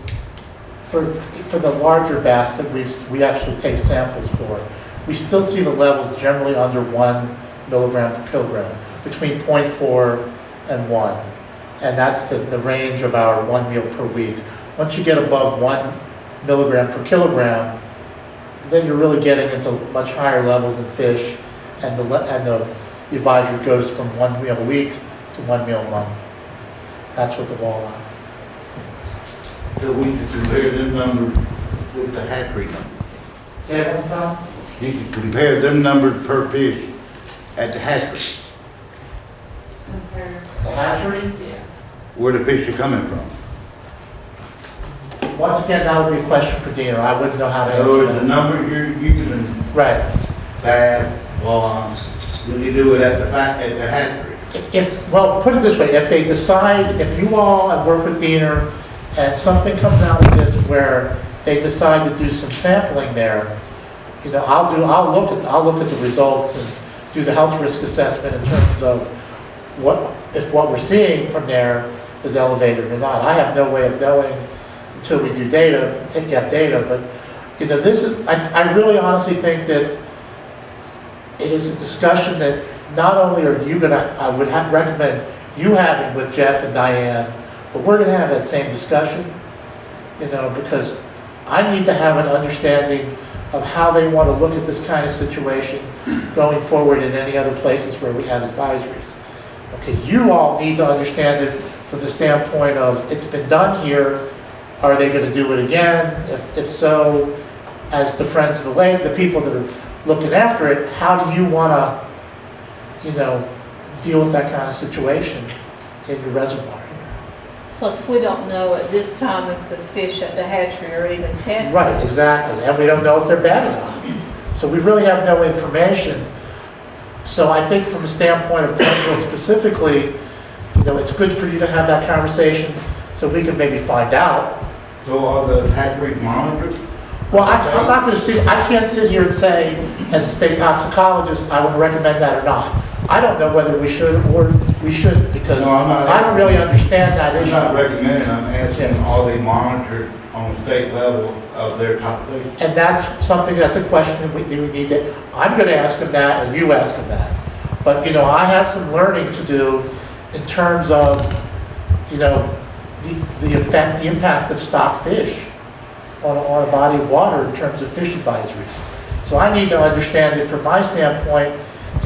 the larger bass that we actually take samples for, we still see the levels generally under 1 milligram per kilogram, between 0.4 and 1. And that's the range of our 1 meal per week. Once you get above 1 milligram per kilogram, then you're really getting into much higher levels in fish, and the advisory goes from 1 meal a week to 1 meal a month. That's what the walleye. So we can compare them numbers with the hatchery number. Say that one time? You can compare them numbers per fish at the hatchery, The hatchery? where the fish are coming from. Once again, that would be a question for DENR. I wouldn't know how to So answer the that. numbers you're using, Right. bass, walleye, when you do it at the hatchery. Well, put it this way, if they decide, if you all work with DENR and something comes out of this where they decide to do some sampling there, I'll look at the results and do the health risk assessment in terms of if what we're seeing from there is elevated or not. I have no way of knowing until we do get data, but I really honestly think that it is a discussion that not only are you I would recommend you having with Jeff and Diane, but we're gonna have that same discussion, because I need to have an understanding of how they want to look at this kind of situation going forward in any other places where we have advisories. Okay, you all need to understand it from the standpoint of, it's been done here, are they going to do it again? If so, as the Friends of the Lake, the people that are looking after it, how do you want to, deal with that kind of situation in your reservoir? Plus, we don't know at this time if the fish at the hatchery are even tested. Right, exactly, and we don't know if they're bad or not. So we really have no information. So I think from the standpoint of Glenville specifically, it's good for you to have that conversation so we can maybe find out. So are the hatcheries monitored? Well, I'm not gonna I can't sit here and say, as a state toxicologist, I would recommend that or not. I don't know whether we should or we shouldn't, because No, I'm not I don't really understand that I'm issue. not recommending, I'm asking, are they monitored on the state level of their toxicity? And that's a question that we need to, I'm gonna ask them that, and you ask them that. But, I have some learning to do in terms of, the effect, the impact of stock fish on a body of water in terms of fish advisories. So I need to understand it from my standpoint,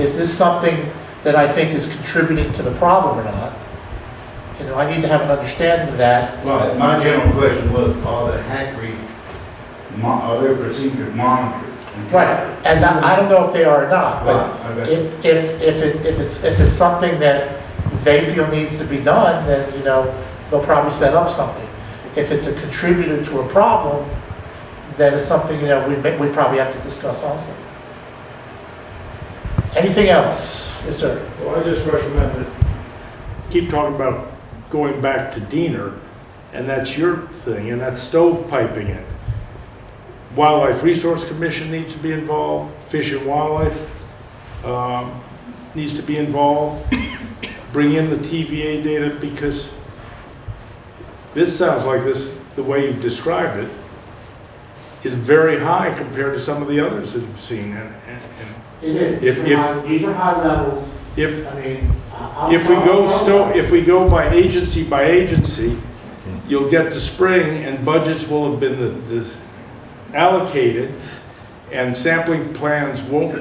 is this something that I think is contributing to the problem or not? I need to have an understanding of that. Right, my general question was, are the hatcheries, are their procedures monitored? Right, and I don't know if they are or not, but Right, okay. if it's something that they feel needs to be done, then, they'll probably set up something. If it's a contributor to a problem, then it's something, we probably have to discuss also. Anything else? Yes, sir. Well, I just recommend that, keep talking about going back to Diener, and that's your thing, and that's stovepiping it. Wildlife Resource Commission needs to be involved, Fish and Wildlife needs to be involved. Bring in the TVA data, because this sounds like the way you've described it, is very high compared to some of the others that you've seen. And It is. These are high levels. if I mean, if we go by agency, you'll get to spring and budgets will have been allocated, and sampling plans won't.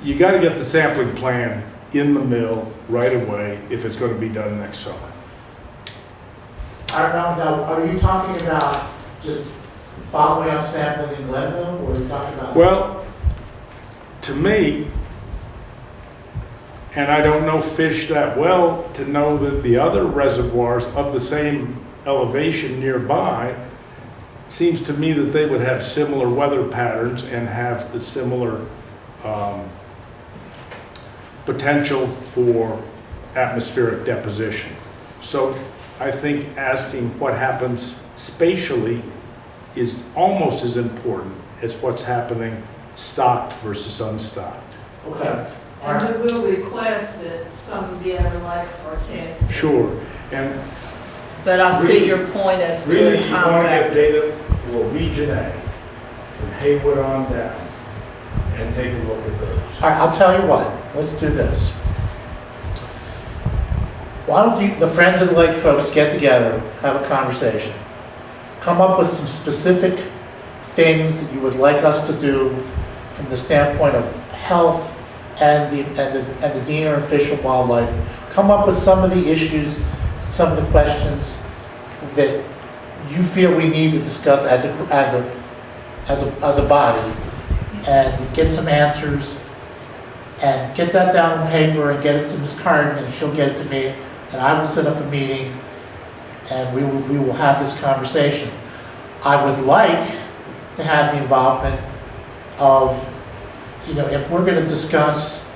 You got to get the sampling plan in the mill right away if it's going to be done next summer. I don't know, now, are you talking about just following up sampling in Glenville, or are you talking about? Well, to me, and I don't know fish that well to know that the other reservoirs of the same elevation nearby, seems to me that they would have similar weather patterns and have the similar potential for atmospheric deposition. So I think asking what happens spatially is almost as important as what's happening stocked versus unstocked. Okay. And we will request that some of the other lakes are tested. Sure, and But I see your point as to really, a you time want to get factor. data for Region A, from Haywood on down, and take a look at those. All right, I'll tell you what, let's do this. Why don't the Friends of the Lake folks get together, have a conversation, come up with some specific things that you would like us to do from the standpoint of health and the Diener and Fish and Wildlife. Come up with some of the issues, some of the questions that you feel we need to discuss as a body, and get some answers, and get that down on paper and get it to Ms. Carden, and she'll get it to me, and I will set up a meeting, and we will have this conversation. I would like to have the involvement of, if we're going to discuss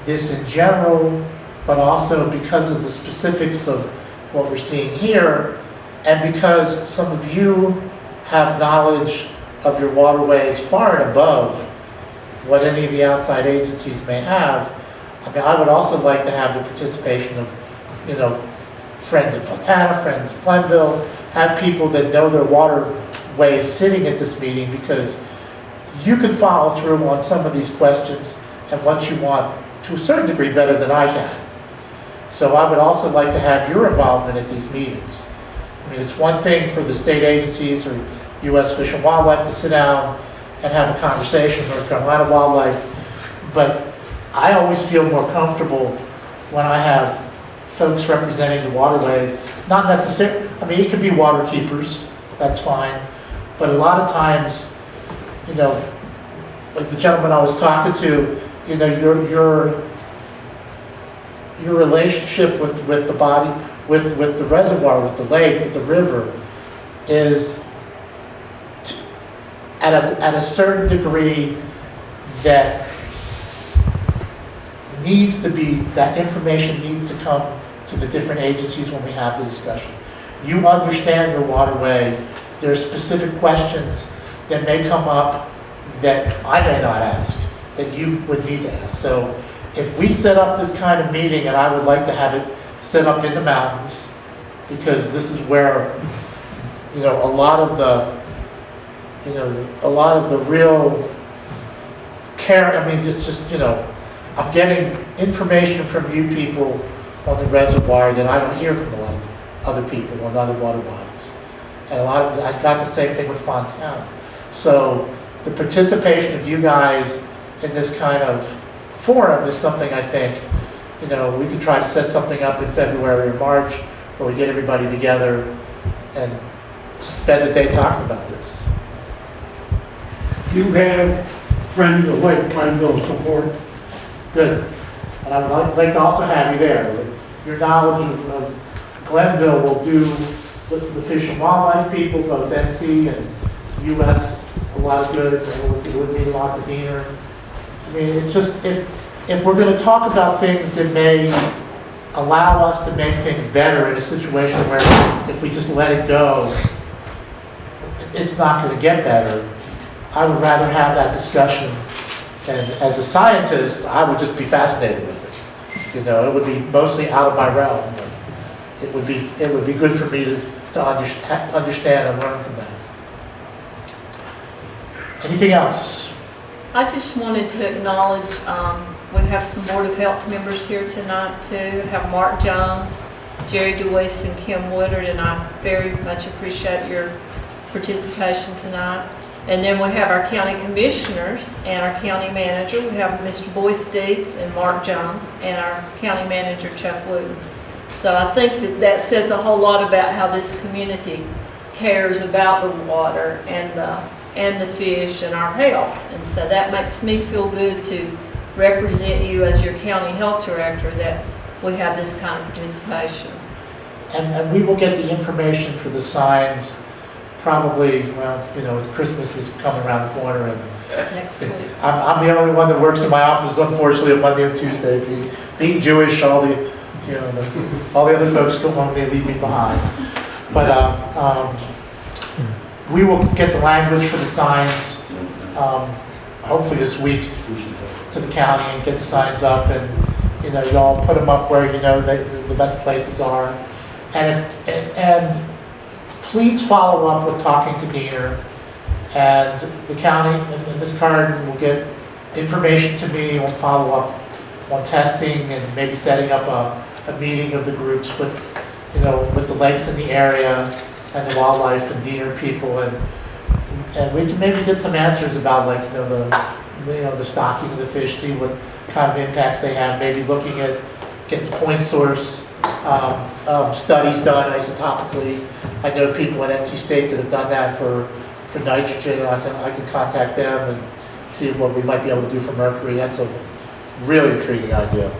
this in general, but also because of the specifics of what we're seeing here, and because some of you have knowledge of your waterways far and above what any of the outside agencies may have. I mean, I would also like to have the participation of, Friends of Fontana, Friends of Glenville, have people that know their waterways sitting at this meeting, because you can follow through on some of these questions and what you want to a certain degree better than I can. So I would also like to have your involvement at these meetings. I mean, it's one thing for the state agencies or U.S. Fish and Wildlife to sit down and have a conversation, or Carolina Wildlife, but I always feel more comfortable when I have folks representing the waterways, not necessarily, I mean, it could be water keepers, that's fine, but a lot of times, like the gentleman I was talking to, your relationship with the body, with the reservoir, with the lake, with the river, is at a certain degree that needs to be, that information needs to come to the different agencies when we have the discussion. You understand your waterway. There's specific questions that may come up that I may not ask, that you would need to ask. So if we set up this kind of meeting, and I would like to have it set up in the mountains, because this is where, you know, a lot of the real care, I mean, just, you know, I'm getting information from you people on the reservoir that I don't hear from a lot of other people on other water bodies. And I got the same thing with Fontana. So the participation of you guys in this kind of forum is something I think, you know, we could try to set something up in February or March where we get everybody together and spend the day talking about this. You have friends of Lake Glenville support. Good. And I would like to also have you there. Your knowledge of Glenville will do with the Fish and Wildlife people, both NC and US, a lot of good. And it would mean a lot to Diener. I mean, it's just, if we're going to talk about things that may allow us to make things better in a situation where if we just let it go, it's not going to get better, I would rather have that discussion. And as a scientist, I would just be fascinated with it. You know, it would be mostly out of my realm, but it would be good for me to understand and learn from that. Anything else? I just wanted to acknowledge, we have some Board of Health members here tonight too. We have Mark Jones, Jerry DeWeese, and Kim Woodard, and I very much appreciate your participation tonight. And then we have our county commissioners and our county manager. We have Mr. Boyce Deeds and Mark Jones and our county manager, Chuck Wooten. So I think that says a whole lot about how this community cares about the water and the fish and our health. And so that makes me feel good to represent you as your county health director, that we have this kind of participation. And we will get the information for the signs probably, well, you know, Christmas is coming around the corner, and Next week. I'm the only one that works in my office, unfortunately, on Monday and Tuesday. Being Jewish, all the other folks go home, they leave me behind. But we will get the language for the signs, hopefully this week, to the county, and get the signs up, and, you know, y'all put them up where you know the best places are. And please follow up with talking to Diener, and the county, and Ms. Carden will get information to me, and we'll follow up on testing and maybe setting up a meeting of the groups with, you know, with the lakes in the area and the wildlife and Diener people, and we can maybe get some answers about, like, you know, the stocking of the fish, see what kind of impacts they have, maybe looking at getting point source studies done isotopically. I know people at NC State that have done that for nitrogen. I can contact them and see what we might be able to do for mercury. That's a really intriguing idea.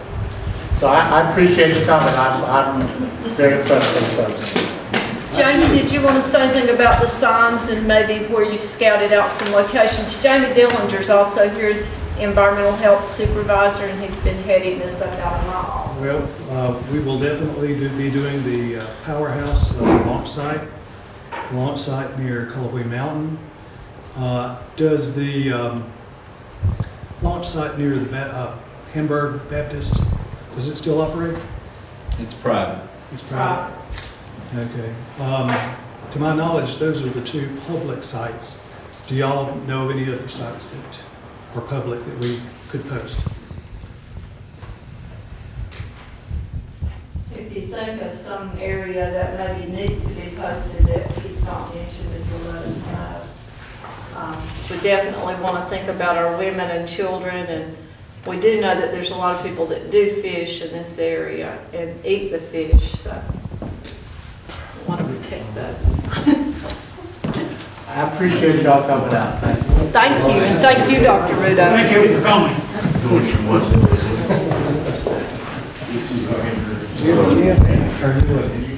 So I appreciate you coming. I'm very impressed with those folks. Jamie, did you want to say anything about the signs and maybe where you scouted out some locations? Jamie Dillinger's also here as environmental health supervisor, and he's been heading this up out of my office. Well, we will definitely be doing the powerhouse launch site near Cullowhee Mountain. Does the launch site near the Hamburg Baptist, does it still operate? It's private. It's private? Okay. To my knowledge, those are the two public sites. Do y'all know of any other sites that are public that we could post? If you think of some area that maybe needs to be posted that he's not mentioned, if you'll let us know. We definitely want to think about our women and children, and we do know that there's a lot of people that do fish in this area and eat the fish, so we want to protect those. I appreciate y'all coming out. Thank you. Thank you, and thank you, Dr. Rudo. Thank you for coming. Jim,